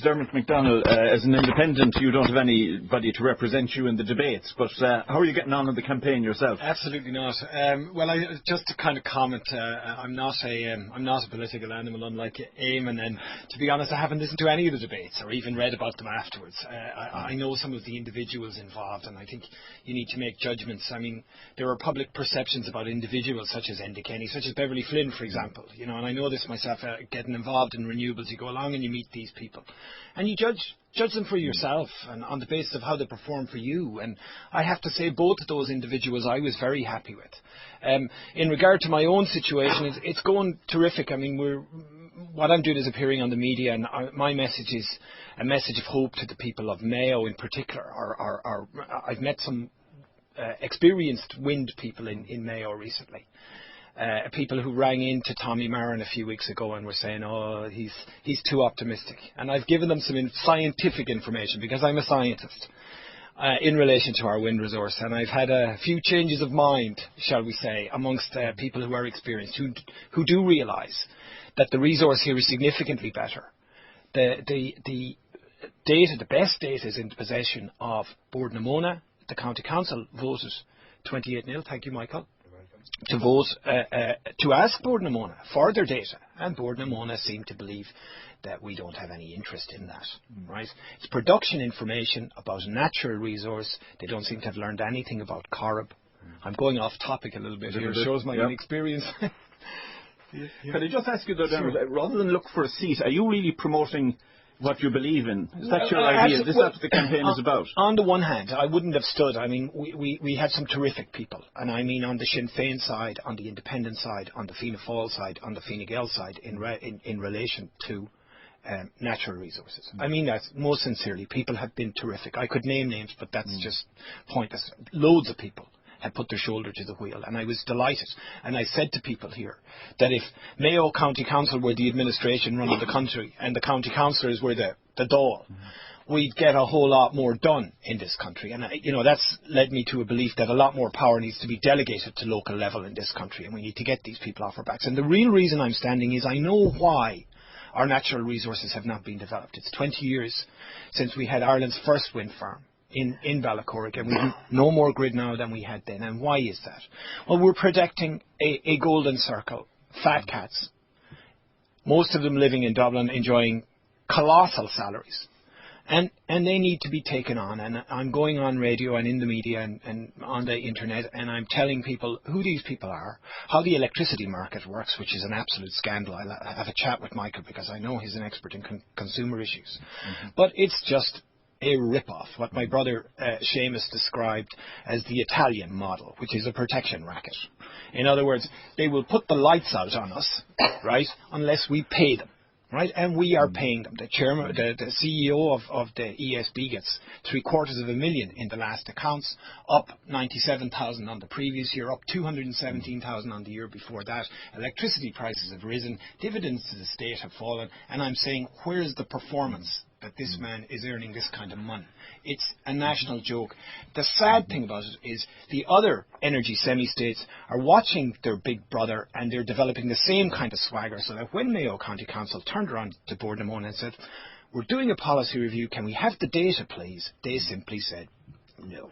Dermot McDonnell. As an independent, you don't have anybody to represent you in the debates, but how are you getting on in the campaign yourself? Absolutely not. Just to kind of comment, I'm not a political animal, unlike Eamon, and to be honest, I haven't listened to any of the debates or even read about them afterwards. I know some of the individuals involved, and I think you need to make judgments. I mean, there are public perceptions about individuals such as Enda Kenny, such as Beverly Flynn, for example. And I know this myself, getting involved in renewables, you go along and you meet these people, and you judge them for yourself and on the basis of how they perform for you. And I have to say, both of those individuals I was very happy with. In regard to my own situation, it's going terrific. I mean, what I'm doing is appearing on the media, and my message is a message of hope to the people of Mayo in particular. I've met some experienced wind people in Mayo recently. People who rang in to Tommy Marin a few weeks ago and were saying, oh, he's too optimistic. And I've given them some scientific information, because I'm a scientist, in relation to our wind resource. And I've had a few changes of mind, shall we say, amongst people who are experienced, who do realise that the resource here is significantly better. The data, the best data, is in the possession of Bord na Móna. The County Council voted 28-0. Thank you, Michael. To vote, to ask Bord na Móna for their data, and Bord na Móna seem to believe that we don't have any interest in that, right? It's production information about a natural resource. They don't seem to have learned anything about Corrib. I'm going off topic a little bit here. It shows my inexperience. Can I just ask you, though, Dermot, rather than look for a seat, are you really promoting what you believe in? Is that your idea? Is that what the campaign is about? On the one hand, I wouldn't have stood. I mean, we had some terrific people. And I mean, on the Sinn Féin side, on the Independent side, on the Fianna Fáil side, on the Fine Gael side, in relation to natural resources. I mean that most sincerely. People have been terrific. I could name names, but that's just pointless. Loads of people had put their shoulder to the wheel, and I was delighted. And I said to people here that if Mayo County Council were the administration running the country and the county councillors were the Dáil, we'd get a whole lot more done in this country. And that's led me to a belief that a lot more power needs to be delegated to local level in this country, and we need to get these people off our backs. And the real reason I'm standing is I know why our natural resources have not been developed. It's 20 years since we had Ireland's first wind farm in Ballacorrick, and we have no more grid now than we had then. And why is that? Well, we're protecting a golden circle, fat cats, most of them living in Dublin, enjoying colossal salaries, and they need to be taken on. And I'm going on radio and in the media and on the internet, and I'm telling people who these people are, how the electricity market works, which is an absolute scandal. I'll have a chat with Michael, because I know he's an expert in consumer issues. But it's just a rip-off, what my brother Seamus described as the Italian model, which is a protection racket. In other words, they will put the lights out on us, right, unless we pay them, right, and we are paying them. The chairman, the CEO of the ESB gets $750,000 in the last accounts, up 97,000 on the previous year, up 217,000 on the year before that. Electricity prices have risen, dividends to the state have fallen, and I'm saying, where's the performance that this man is earning this kind of money? It's a national joke. The sad thing about it is the other energy semi-states are watching their big brother, and they're developing the same kind of swagger, so that when Mayo County Council turned around to Bord na Móna and said, we're doing a policy review, can we have the data please? They simply said no.